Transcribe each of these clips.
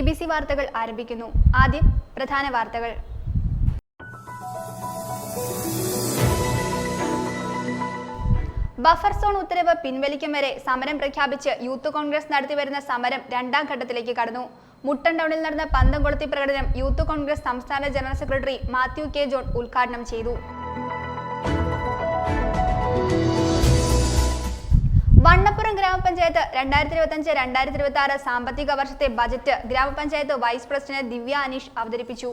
BBC വാർത്തകൾ ആരംഭിക്കുന്നു. ആദ്യം പ്രധാന വാർത്തകൾ. ബഫർ സോൺ ഉത്തരവ് പിൻവലിക്കും വരെ സമരം പ്രഖ്യാപിച്ച് യൂത്ത് കോൺഗ്രസ് നടത്തിവരുന്ന സമരം രണ്ടാം ഘട്ടത്തിലേക്ക് കടന്നു. മുട്ടം ടൗണിൽ നടന്ന പന്തം കൊളുത്തി പ്രകടനം യൂത്ത് കോൺഗ്രസ് സംസ്ഥാന general secretary Mathew K John ഉദ്ഘാടനം ചെയ്തു. വണ്ണപ്പുറം ഗ്രാമപഞ്ചായത്ത് 2025-2026 സാമ്പത്തിക വർഷത്തെ ബജറ്റ് ഗ്രാമപഞ്ചായത്ത് വൈസ് പ്രസിഡന്റ് ദിവ്യ അനീഷ് അവതരിപ്പിച്ചു.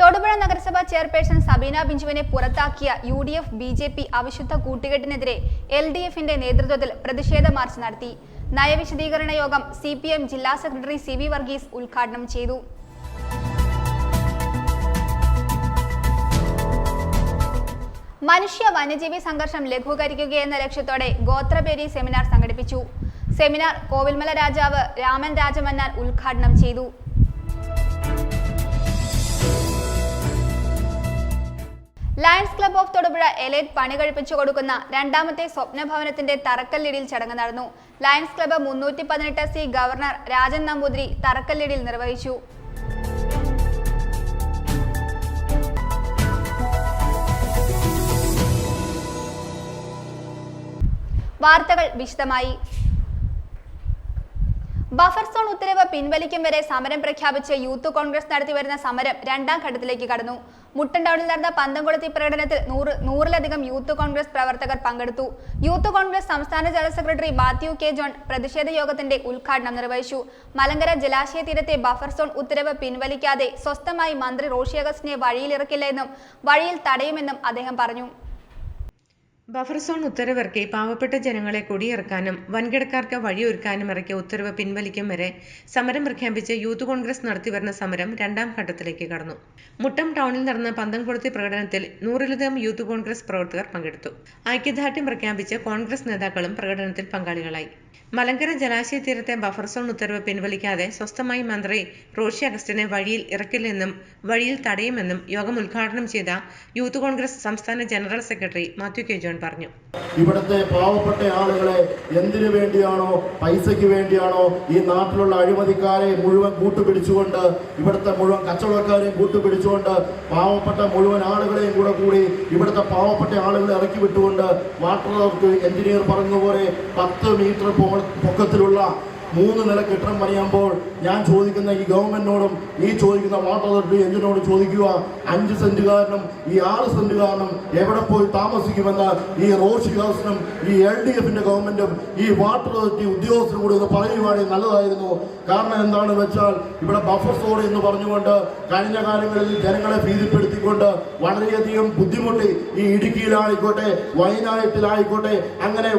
തൊടുപുഴ നഗരസഭാ ചെയർപേഴ്സൺ സബീന ബിഞ്ചുവിനെ പുറത്താക്കിയ UDF BJP അവിശുദ്ധ കൂട്ടുകെട്ടിനെതിരെ LDF-ന്റെ നേതൃത്വത്തിൽ പ്രതിഷേധ മാർച്ച് നടത്തി. നയവിശദീകരണ യോഗം CPM ജില്ലാ സെക്രട്ടറി CV വർഗീസ് ഉദ്ഘാടനം ചെയ്തു. മനുഷ്യ വന്യജീവി സംഘർഷം ലഘൂകരിക്കുകയെന്ന ലക്ഷ്യത്തോടെ ഗോത്രപേരി സെമിനാർ സംഘടിപ്പിച്ചു. സെമിനാർ കോവിൽമല രാജാവ് രാമൻ രാജമന്നാൻ ഉദ്ഘാടനം ചെയ്തു. Lions club of Thodupuzha elite പണി കഴിപ്പിച്ചു കൊടുക്കുന്ന രണ്ടാമത്തെ സ്വപ്ന ഭവനത്തിന്റെ തറക്കല്ലിടിയിൽ ചടങ്ങ് നടന്നു. Lions club 318C governor Rajan Namboothiri തറക്കല്ലിടിയിൽ നിർവഹിച്ചു. വാർത്തകൾ വിശദമായി. ബഫർ സോൺ ഉത്തരവ് പിൻവലിക്കും വരെ സമരം പ്രഖ്യാപിച്ച് യൂത്ത് കോൺഗ്രസ് നടത്തിവരുന്ന സമരം രണ്ടാം ഘട്ടത്തിലേക്ക് കടന്നു. മുട്ടം ടൗണിൽ നടന്ന പന്തം കൊളുത്തി പ്രകടനത്തിൽ 100-ലധികം യൂത്ത് കോൺഗ്രസ് പ്രവർത്തകർ പങ്കെടുത്തു. യൂത്ത് കോൺഗ്രസ് സംസ്ഥാന general secretary Mathew K John പ്രതിഷേധ യോഗത്തിന്റെ ഉദ്ഘാടനം നിർവഹിച്ചു. മലങ്കര ജലാശയ തീരത്തെ ബഫർ സോൺ ഉത്തരവ് പിൻവലിക്കാതെ സ്വസ്ഥമായി മന്ത്രി റോഷി അഗസ്റ്റിനെ വഴിയിലിറക്കില്ലെന്നും വഴിയിൽ തടയുമെന്നും അദ്ദേഹം പറഞ്ഞു. ബഫർ സോൺ ഉത്തരവിറക്കി പാവപ്പെട്ട ജനങ്ങളെ കുടിയിറക്കാനും വൻകിടക്കാർക്ക് വഴിയൊരുക്കാനും ഇറക്കിയ ഉത്തരവ് പിൻവലിക്കും വരെ സമരം പ്രഖ്യാപിച്ച് യൂത്ത് കോൺഗ്രസ് നടത്തിവരുന്ന സമരം രണ്ടാം ഘട്ടത്തിലേക്ക് കടന്നു. മുട്ടം ടൗണിൽ നടന്ന പന്തം കൊളുത്തി പ്രകടനത്തിൽ 100-ലധികം യൂത്ത് കോൺഗ്രസ് പ്രവർത്തകർ പങ്കെടുത്തു. ഐക്യദാർഢ്യം പ്രഖ്യാപിച്ച് കോൺഗ്രസ് നേതാക്കളും പ്രകടനത്തിൽ പങ്കാളികളായി. മലങ്കര ജലാശയ തീരത്തെ ബഫർ സോൺ ഉത്തരവ് പിൻവലിക്കാതെ സ്വസ്ഥമായി മന്ത്രി റോഷി അഗസ്റ്റിനെ വഴിയിൽ ഇറക്കില്ലെന്നും വഴിയിൽ തടയുമെന്നും യോഗം ഉദ്ഘാടനം ചെയ്ത യൂത്ത് കോൺഗ്രസ് സംസ്ഥാന general secretary Mathew K John പറഞ്ഞു. ഇവിടുത്തെ പാവപ്പെട്ട ആളുകളെ എന്തിനു വേണ്ടിയാണോ, പൈസയ്ക്ക് വേണ്ടിയാണോ ഈ നാട്ടിലുള്ള അഴിമതിക്കാരെ മുഴുവൻ കൂട്ടുപിടിച്ചുകൊണ്ട്, ഇവിടുത്തെ മുഴുവൻ കച്ചവടക്കാരെയും കൂട്ടുപിടിച്ചുകൊണ്ട്, പാവപ്പെട്ട മുഴുവൻ ആളുകളെയും കൂടി ഇവിടുത്തെ പാവപ്പെട്ട ആളുകളെ ഇറക്കി വിട്ടുകൊണ്ട് വാട്ടർ അതോറിറ്റി എഞ്ചിനീയർ പറഞ്ഞതുപോലെ 10 മീറ്റർ പൊക്കത്തിലുള്ള 3 നില കെട്ടിടം പണിയുമ്പോൾ ഞാൻ ചോദിക്കുന്ന ഈ ഗവൺമെന്റിനോടും ഈ ചോദിക്കുന്ന വാട്ടർ അതോറിറ്റി എഞ്ചിനോടും ചോദിക്കുക, 5 സെന്റുകാരനും ഈ 6 സെന്റുകാരനും എവിടെ പോയി താമസിക്കുമെന്ന് ഈ റോഷി ഹൗസിനും ഈ LDF-ന്റെ ഗവൺമെന്റും ഈ വാട്ടർ അതോറിറ്റി ഉദ്യോഗസ്ഥരും കൂടി ഒന്ന് പറയുവാണെങ്കിൽ നല്ലതായിരുന്നു. കാരണം എന്താണെന്ന് വെച്ചാൽ ഇവിടെ ബഫർ സോൺ എന്ന് പറഞ്ഞുകൊണ്ട് കഴിഞ്ഞ കാലങ്ങളിൽ ജനങ്ങളെ ഭീതിപ്പെടുത്തിക്കൊണ്ട് വളരെയധികം ബുദ്ധിമുട്ടി ഈ ഇടുക്കിയിലായിക്കോട്ടെ വയനാട്ടിലായിക്കോട്ടെ അങ്ങനെ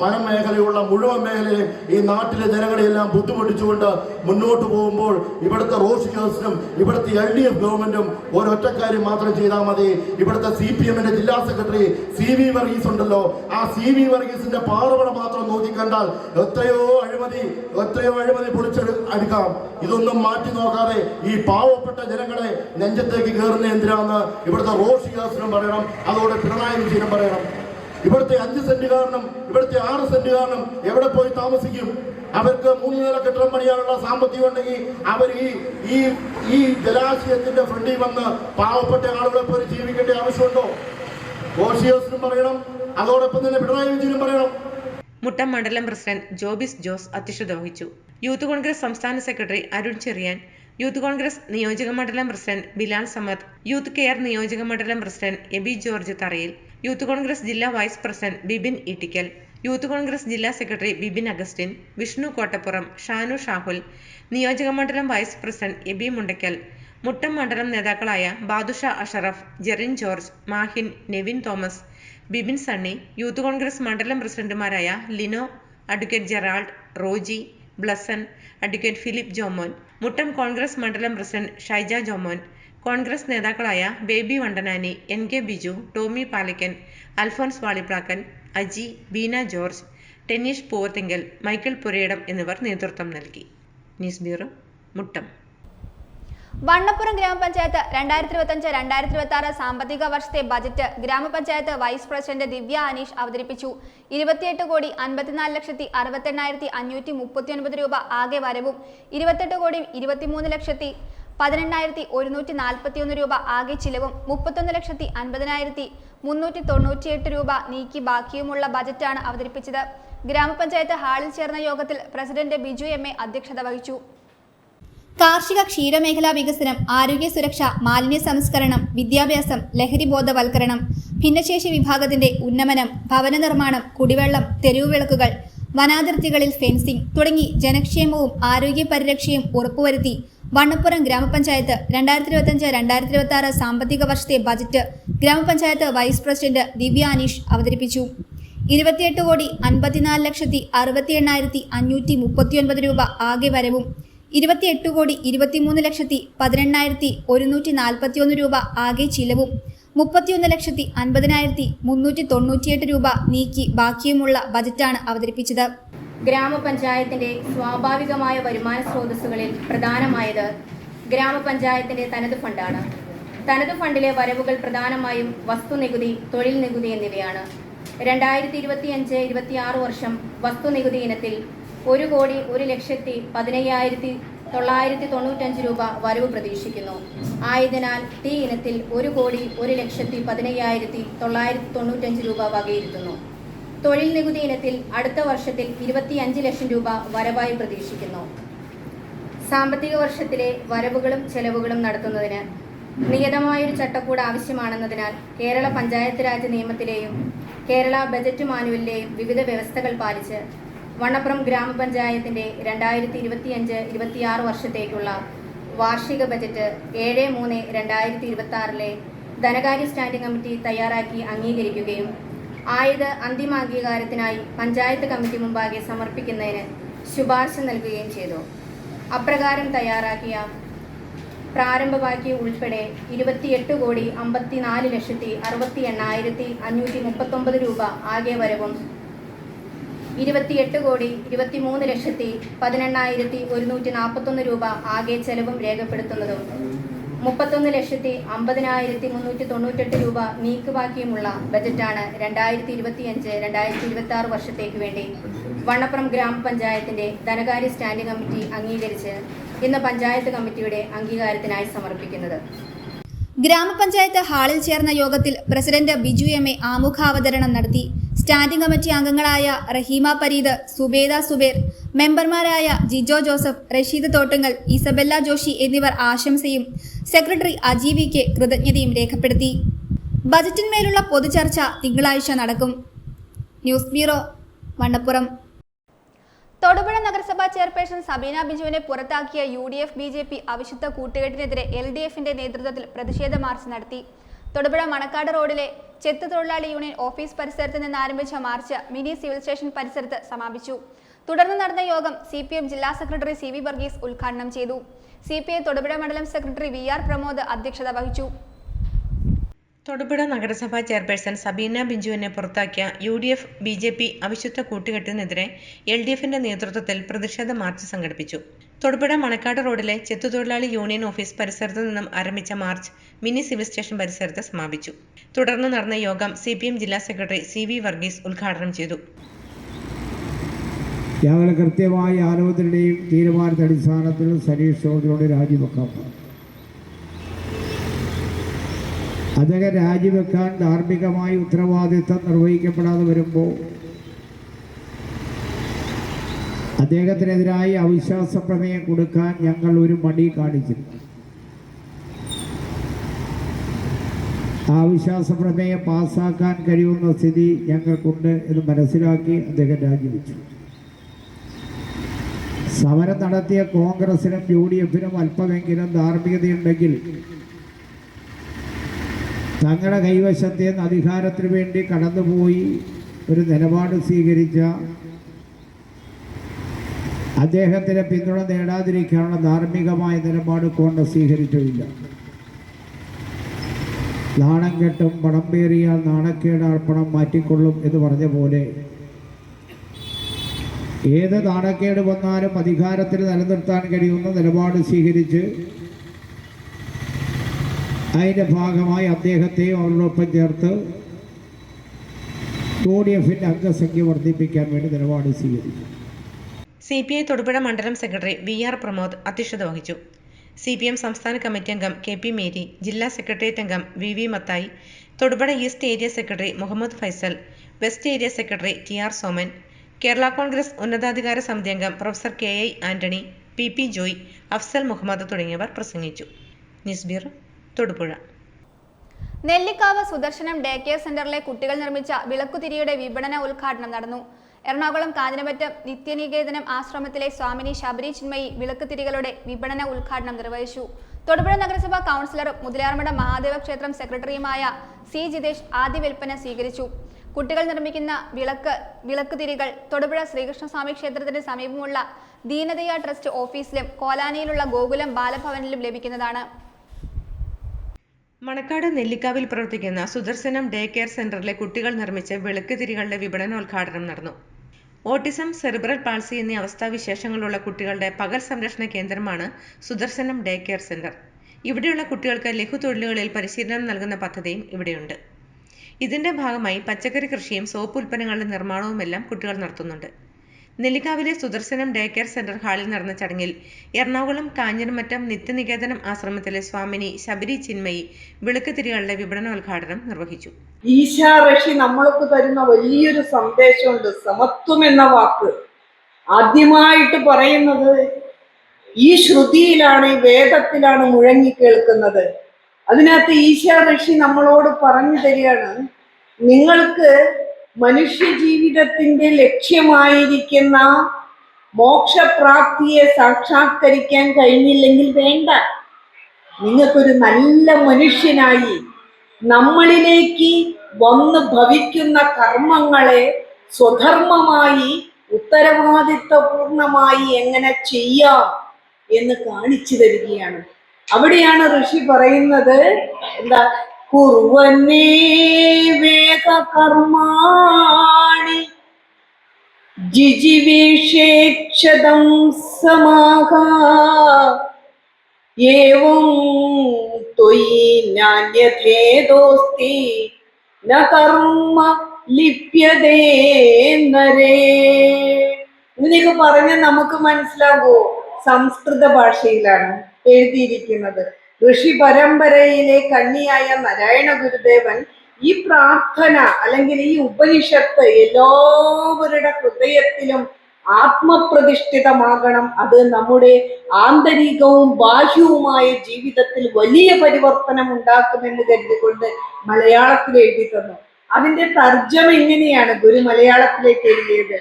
വനമേഖലയുള്ള മുഴുവൻ മേഖലയും ഈ നാട്ടിലെ ജനങ്ങളെയെല്ലാം ബുദ്ധിമുട്ടിച്ചുകൊണ്ട് മുന്നോട്ട് പോകുമ്പോൾ ഇവിടുത്തെ റോഷി ഹൗസിനും ഇവിടുത്തെ LDF ഗവൺമെന്റും ഒരൊറ്റക്കാര്യം മാത്രം ചെയ്താൽ മതി. ഇവിടുത്തെ CPM-ന്റെ ജില്ലാ സെക്രട്ടറി CV വർഗീസ് ഉണ്ടല്ലോ, ആ CV വർഗീസിന്റെ പാറവട മാത്രം നോക്കിക്കണ്ടാൽ എത്രയോ അഴിമതി പൊളിച്ചെടുക്കാം. ഇതൊന്നും മാറ്റി നോക്കാതെ ഈ പാവപ്പെട്ട ജനങ്ങളെ നെഞ്ചത്തേക്ക് കയറുന്ന എന്തിനാന്ന് ഇവിടുത്തെ റോഷി ഹൗസിനും പറയണം, അതോടെ പിണറായി വിജയനും പറയണം. ഇവിടുത്തെ 5 സെന്റുകാരനും ഇവിടുത്തെ 6 സെന്റുകാരനും എവിടെ പോയി താമസിക്കും? അവർക്ക് 3 നില കെട്ടിടം പണിയാനുള്ള സാമ്പത്തികം ഉണ്ടെങ്കിൽ അവർ ഈ ജലാശയത്തിന്റെ ഫ്രണ്ടിൽ വന്ന് പാവപ്പെട്ട ആളുകളെ പോയി ജീവിക്കേണ്ട ആവശ്യമുണ്ടോ? റോഷി ഹൗസിനും പറയണം, അതോടൊപ്പം തന്നെ പിണറായി വിജയനും പറയണം. മുട്ടം മണ്ഡലം പ്രസിഡന്റ് ജോബിസ് ജോസ് അധ്യക്ഷത വഹിച്ചു. യൂത്ത് കോൺഗ്രസ് സംസ്ഥാന secretary Arun Cheriyan, youth Congress നിയോജക മണ്ഡലം president Bilal Samad, youth care നിയോജക മണ്ഡലം president Abi George Tharayil, youth Congress ജില്ലാ vice president Bibin Ittikkal, youth Congress ജില്ലാ സെക്രട്ടറി ബിബിൻ അഗസ്റ്റിൻ, വിഷ്ണു കോട്ടപ്പുറം, ഷാനു ഷാഹുൽ, നിയോജക മണ്ഡലം വൈസ് പ്രസിഡന്റ് എബി മുണ്ടയ്ക്കൽ, മുട്ടം മണ്ഡലം നേതാക്കളായ Badusha Ashraf, Jerin George, Mahin, Nevin Thomas, Bibin Sunny, youth Congress മണ്ഡലം പ്രസിഡന്റുമാരായ Lino, advocate Gerald, Roji, Blesson, advocate Philip Jomon, Muttom Congress മണ്ഡലം പ്രസിഡന്റ് ഷൈജ ജോമോൻ, കോൺഗ്രസ് നേതാക്കളായ Baby Vandanani, NK Biju, Tommy Palakkan, Alphonse Valiplakkan, Aji, Beena George, Tennish Poovathinkal, Michael Purayidam എന്നിവർ നേതൃത്വം നൽകി. News bureau, Muttom. വണ്ണപ്പുറം ഗ്രാമപഞ്ചായത്ത് 2025-2026 സാമ്പത്തിക വർഷത്തെ ബജറ്റ് ഗ്രാമപഞ്ചായത്ത് വൈസ് പ്രസിഡന്റ് ദിവ്യ അനീഷ് അവതരിപ്പിച്ചു. 28,54,68,539 രൂപ ആകെ വരവും 28,23,18,141 രൂപ ആകെ ചിലവും 31,50,398 രൂപ നീക്കി ബാക്കിയുമുള്ള ബജറ്റാണ് അവതരിപ്പിച്ചത്. ഗ്രാമപഞ്ചായത്ത് ഹാളിൽ ചേർന്ന യോഗത്തിൽ പ്രസിഡന്റ് ബിജു എം എ അധ്യക്ഷത വഹിച്ചു. കാർഷിക ക്ഷീരമേഖലാ വികസനം, ആരോഗ്യ സുരക്ഷ, മാലിന്യ സംസ്കരണം, വിദ്യാഭ്യാസം, ലഹരി ബോധവൽക്കരണം, ഭിന്നശേഷി വിഭാഗത്തിന്റെ ഉന്നമനം, ഭവന നിർമ്മാണം, കുടിവെള്ളം, തെരുവുവിളക്കുകൾ, വനാതിർത്തികളിൽ ഫെൻസിംഗ് തുടങ്ങി ജനക്ഷേമവും ആരോഗ്യ പരിരക്ഷയും ഉറപ്പുവരുത്തി വണ്ണപ്പുറം ഗ്രാമപഞ്ചായത്ത് 2025-2026 സാമ്പത്തിക വർഷത്തെ ബജറ്റ് ഗ്രാമപഞ്ചായത്ത് വൈസ് പ്രസിഡന്റ് ദിവ്യ അനീഷ് അവതരിപ്പിച്ചു. 28,54,68,539 രൂപ ആകെ വരവും 28,23,18,141 രൂപ ആകെ ചിലവും 31,50,398 രൂപ നീക്കി ബാക്കിയുമുള്ള ബജറ്റാണ് അവതരിപ്പിച്ചത്. ഗ്രാമപഞ്ചായത്തിന്റെ സ്വാഭാവികമായ വരുമാന സ്രോതസ്സുകളിൽ പ്രധാനമായത് ഗ്രാമപഞ്ചായത്തിന്റെ തനത് ഫണ്ടാണ്. തനത് ഫണ്ടിലെ വരവുകൾ പ്രധാനമായും വസ്തുനികുതി, തൊഴിൽ നികുതി എന്നിവയാണ്. 2025-26 വർഷം വസ്തുനികുതി ഇനത്തിൽ 1,01,15,995 രൂപ വരവ് പ്രതീക്ഷിക്കുന്നു. ആയതിനാൽ ടി ഇനത്തിൽ 1,01,15,995 രൂപ വകയിരുത്തുന്നു. തൊഴിൽ നികുതി ഇനത്തിൽ അടുത്ത വർഷത്തിൽ 25 ലക്ഷം രൂപ വരവായി പ്രതീക്ഷിക്കുന്നു. സാമ്പത്തിക വർഷത്തിലെ വരവുകളും ചെലവുകളും നടത്തുന്നതിന് നിയതമായൊരു ചട്ടക്കൂട് ആവശ്യമാണെന്നതിനാൽ കേരള പഞ്ചായത്ത് രാജ് നിയമത്തിലെയും കേരള ബജറ്റ് മാനുവലിലെയും വിവിധ വ്യവസ്ഥകൾ പാലിച്ച് വണ്ണപ്പുറം ഗ്രാമപഞ്ചായത്തിന്റെ 2025-26 വർഷത്തേക്കുള്ള വാർഷിക ബജറ്റ് 7/3/2026 ധനകാര്യ സ്റ്റാൻഡിംഗ് കമ്മിറ്റി തയ്യാറാക്കി അംഗീകരിക്കുകയും ആയത് അന്തിമ അംഗീകാരത്തിനായി പഞ്ചായത്ത് കമ്മിറ്റി മുമ്പാകെ സമർപ്പിക്കുന്നതിന് ശുപാർശ നൽകുകയും ചെയ്തു. അപ്രകാരം തയ്യാറാക്കിയ പ്രാരംഭ ബാക്കി ഉൾപ്പെടെ 28,54,68,539 രൂപ ആകെ വരവും 28,23,18,141 രൂപ ആകെ ചെലവും രേഖപ്പെടുത്തുന്നതും 31,50,398 രൂപ നീക്കുബാക്കിയുമുള്ള ബജറ്റാണ് 2025-2026 വർഷത്തേക്ക് വേണ്ടി വണ്ണപ്പുറം ഗ്രാമപഞ്ചായത്തിന്റെ ധനകാര്യ സ്റ്റാൻഡിംഗ് കമ്മിറ്റി അംഗീകരിച്ച് ഇന്ന് പഞ്ചായത്ത് കമ്മിറ്റിയുടെ അംഗീകാരത്തിനായി സമർപ്പിക്കുന്നത്. ഗ്രാമപഞ്ചായത്ത് ഹാളിൽ ചേർന്ന യോഗത്തിൽ പ്രസിഡന്റ് ബിജു എം എ ആമുഖാവതരണം നടത്തി. സ്റ്റാൻഡിംഗ് കമ്മിറ്റി അംഗങ്ങളായ റഹീമ പരീദ്, സുബേദ സുബേർ, മെമ്പർമാരായ ജിജോ ജോസഫ്, റഷീദ് തോട്ടുങ്ങൽ, ഇസബെല്ല ജോഷി എന്നിവർ ആശംസയും സെക്രട്ടറി അജി വി കെ കൃതജ്ഞതയും രേഖപ്പെടുത്തി. ബജറ്റിന്മേലുള്ള പൊതുചർച്ച തിങ്കളാഴ്ച നടക്കും. News bureau, Vannappuram. തൊടുപുഴ നഗരസഭാ ചെയർപേഴ്സൺ സബീന ബിജുവിനെ പുറത്താക്കിയ UDF BJP അവിശുദ്ധ കൂട്ടുകെട്ടിനെതിരെ LDFന്റെ നേതൃത്വത്തിൽ പ്രതിഷേധ മാർച്ച് നടത്തി. തൊടുപുഴ മണക്കാട് റോഡിലെ ചെത്ത് തൊഴിലാളി യൂണിയൻ ഓഫീസ് പരിസരത്ത് നിന്ന് ആരംഭിച്ച മാർച്ച് മിനി സിവിൽ സ്റ്റേഷൻ പരിസരത്ത് സമാപിച്ചു. തുടർന്ന് നടന്ന യോഗം CPM ജില്ലാ സെക്രട്ടറി CV വർഗീസ് ഉദ്ഘാടനം ചെയ്തു. CPI തൊടുപുഴ മണ്ഡലം സെക്രട്ടറി VR പ്രമോദ് അധ്യക്ഷത വഹിച്ചു. തൊടുപുഴ നഗരസഭാ ചെയർപേഴ്സൺ സബീന ബിജുവിനെ പുറത്താക്കിയ UDF BJP അവിശുദ്ധ കൂട്ടുകെട്ടിനെതിരെ LDFന്റെ നേതൃത്വത്തിൽ പ്രതിഷേധ മാർച്ച് സംഘടിപ്പിച്ചു. തൊടുപുഴ മണക്കാട് റോഡിലെ ചെത്തുതൊഴിലാളി യൂണിയൻ ഓഫീസ് പരിസരത്ത് നിന്നും ആരംഭിച്ച മാർച്ച് മിനി സിവിൽ സ്റ്റേഷൻ പരിസരത്ത് സമാപിച്ചു. തുടർന്ന് നടന്ന യോഗം CPM ജില്ലാ സെക്രട്ടറി CV വർഗീസ് ഉദ്ഘാടനം ചെയ്തു. ഞങ്ങൾ കൃത്യമായ ആലോചനയുടെയും തീരുമാനത്തിന്റെ അടിസ്ഥാനത്തിൽ സനീഷ് ജോർജിനോട് രാജിവെക്കാം. അദ്ദേഹം രാജിവെക്കാൻ ധാർമ്മികമായി ഉത്തരവാദിത്തം നിർവഹിക്കപ്പെടാതെ വരുമ്പോൾ അദ്ദേഹത്തിനെതിരായി അവിശ്വാസ പ്രമേയം കൊടുക്കാൻ ഞങ്ങൾ ഒരു മടി കാണിച്ചിരുന്നു. ആ അവിശ്വാസ പ്രമേയം പാസ്സാക്കാൻ കഴിയുന്ന സ്ഥിതി ഞങ്ങൾക്കുണ്ട് എന്ന് മനസ്സിലാക്കി അദ്ദേഹം രാജിവെച്ചു. സമരം നടത്തിയ കോൺഗ്രസിനും UDFനും അല്പമെങ്കിലും ധാർമ്മികതയുണ്ടെങ്കിൽ തങ്ങളുടെ കൈവശത്തെ അധികാരത്തിന് വേണ്ടി കടന്നുപോയി ഒരു നിലപാട് സ്വീകരിച്ച അദ്ദേഹത്തിന് പിന്തുണ നേടാതിരിക്കാനുള്ള ധാർമ്മികമായ നിലപാട് കോൺഗ്രസ് സ്വീകരിച്ചില്ല. നാണം കെട്ടും പണം പേറിയാൽ നാണക്കേടാൽ പണം മാറ്റിക്കൊള്ളും എന്ന് പറഞ്ഞ പോലെ ഏത് നാണക്കേട് വന്നാലും അധികാരത്തിൽ നിലനിർത്താൻ കഴിയുന്ന നിലപാട് സ്വീകരിച്ച് അതിൻ്റെ ഭാഗമായി അദ്ദേഹത്തെയും അവരോടൊപ്പം ചേർത്ത് UDF-ന്റെ അംഗസംഖ്യ വർദ്ധിപ്പിക്കാൻ വേണ്ടി നിലപാട് സ്വീകരിച്ചു. CPI തൊടുപുഴ മണ്ഡലം സെക്രട്ടറി VR പ്രമോദ് അധ്യക്ഷത വഹിച്ചു. CPM സംസ്ഥാന കമ്മിറ്റി അംഗം KP മേരി, ജില്ലാ സെക്രട്ടേറിയറ്റ് അംഗം VV Mathai, Thodupuzha east area secretary Muhammad Faisal, west area secretary TR Soman, Kerala Congress ഉന്നതാധികാര സമിതി അംഗം professor KI Antony, PP Joy, Afsal Muhammad തുടങ്ങിയവർ പ്രസംഗിച്ചു. News bureau, Thodupuzha. Nellikkavu Sudarshanam day care സെന്ററിലെ കുട്ടികൾ നിർമ്മിച്ച വിളക്കുതിരിയുടെ വിപണന ഉദ്ഘാടനം നടന്നു. എറണാകുളം കാഞ്ഞിരമറ്റം നിത്യനികേതനം ആശ്രമത്തിലെ സ്വാമിനി ശബരി ചിന്മയി വിളക്കുതിരികളുടെ വിപണന ഉദ്ഘാടനം നിർവഹിച്ചു. തൊടുപുഴ നഗരസഭാ കൗൺസിലറും മുതലാർമഠം മഹാദേവ ക്ഷേത്രം സെക്രട്ടറിയുമായ C ജിതേഷ് ആദ്യ വിൽപ്പന സ്വീകരിച്ചു. കുട്ടികൾ നിർമ്മിക്കുന്ന വിളക്കുതിരികൾ തൊടുപുഴ ശ്രീകൃഷ്ണസ്വാമി ക്ഷേത്രത്തിന് സമീപമുള്ള ദീനദയ ട്രസ്റ്റ് ഓഫീസിലും കോലാനിയിലുള്ള ഗോകുലം ബാലഭവനിലും ലഭിക്കുന്നതാണ്. മണക്കാട് നെല്ലിക്കാവിൽ പ്രവർത്തിക്കുന്ന സുദർശനം ഡേ കെയർ സെന്ററിലെ കുട്ടികൾ നിർമ്മിച്ച വിളക്കുതിരികളുടെ വിപണനോദ്ഘാടനം നടന്നു. ഓട്ടിസം, സെറിബ്രൽ പാൾസി എന്നീ അവസ്ഥാവിശേഷങ്ങളുള്ള കുട്ടികളുടെ പകൽ സംരക്ഷണ കേന്ദ്രമാണ് സുദർശനം ഡേ കെയർ സെന്റർ. ഇവിടെയുള്ള കുട്ടികൾക്ക് ലഘുതൊഴിലുകളിൽ പരിശീലനം നൽകുന്ന പദ്ധതിയും ഇവിടെയുണ്ട്. ഇതിന്റെ ഭാഗമായി പച്ചക്കറി കൃഷിയും സോപ്പ് ഉൽപ്പന്നങ്ങളുടെ നിർമ്മാണവുമെല്ലാം കുട്ടികൾ നടത്തുന്നുണ്ട്. നെല്ലിക്കാവിലെ സുദർശനം ഡേ കെയർ സെന്റർ ഹാളിൽ നടന്ന ചടങ്ങിൽ എറണാകുളം കാഞ്ഞിരമറ്റം നിത്യനികേതനം ആശ്രമത്തിലെ സ്വാമിനി ശബരി ചിന്മയി വിളക്കുതിരികളുടെ വിപണനോദ്ഘാടനം നിർവഹിച്ചു. ഈശാ ഋഷി നമ്മൾക്ക് തരുന്ന വലിയൊരു സന്ദേശമുണ്ട്. സമത്വം എന്ന വാക്ക് ആദ്യമായിട്ട് പറയുന്നത് ഈ ശ്രുതിയിലാണ്, ഈ വേദത്തിലാണ് മുഴങ്ങി കേൾക്കുന്നത്. അതിനകത്ത് ഈശാ ഋഷി നമ്മളോട് പറഞ്ഞു തരികയാണ്, നിങ്ങൾക്ക് മനുഷ്യ ജീവിതത്തിന്റെ ലക്ഷ്യമായിരിക്കുന്ന മോക്ഷപ്രാപ്തിയെ സാക്ഷാത്കരിക്കാൻ കഴിഞ്ഞില്ലെങ്കിൽ വേണ്ട, നിങ്ങൾക്കൊരു നല്ല മനുഷ്യനായി നമ്മളിലേക്ക് വന്ന് ഭവിക്കുന്ന കർമ്മങ്ങളെ സ്വധർമ്മമായി ഉത്തരവാദിത്വപൂർണമായി എങ്ങനെ ചെയ്യാം എന്ന് കാണിച്ചു തരികയാണ്. അവിടെയാണ് ഋഷി പറയുന്നത്, എന്താ, കുർവന്നേ വേഗ കർമാണി ജിജിവേഷേക്ഷതം സമാഹ ഏവം ത്വയി നാന്യഥേദോസ്തി ന കർമ്മ ലിപ്യതേ നരേ. ഇങ്ങനെയൊക്കെ പറഞ്ഞാൽ നമുക്ക് മനസ്സിലാകുമോ? സംസ്കൃത ഭാഷയിലാണ് എഴുതിയിരിക്കുന്നത്. ഋഷി പരമ്പരയിലെ കന്നിയായ നാരായണ ഗുരുദേവൻ ഈ പ്രാർത്ഥന അല്ലെങ്കിൽ ഈ ഉപനിഷത്ത് എല്ലാവരുടെ ഹൃദയത്തിലും ആത്മപ്രതിഷ്ഠിതമാകണം. അത് നമ്മുടെ ആന്തരികവും ബാഹ്യവുമായ ജീവിതത്തിൽ വലിയ പരിവർത്തനം ഉണ്ടാക്കുമെന്ന് കരുതിക്കൊണ്ട് മലയാളത്തിൽ എഴുതി തന്നു. അതിന്റെ തർജ്ജമ ഇങ്ങനെയാണ് ഗുരു മലയാളത്തിലേക്ക് എഴുതിയത്: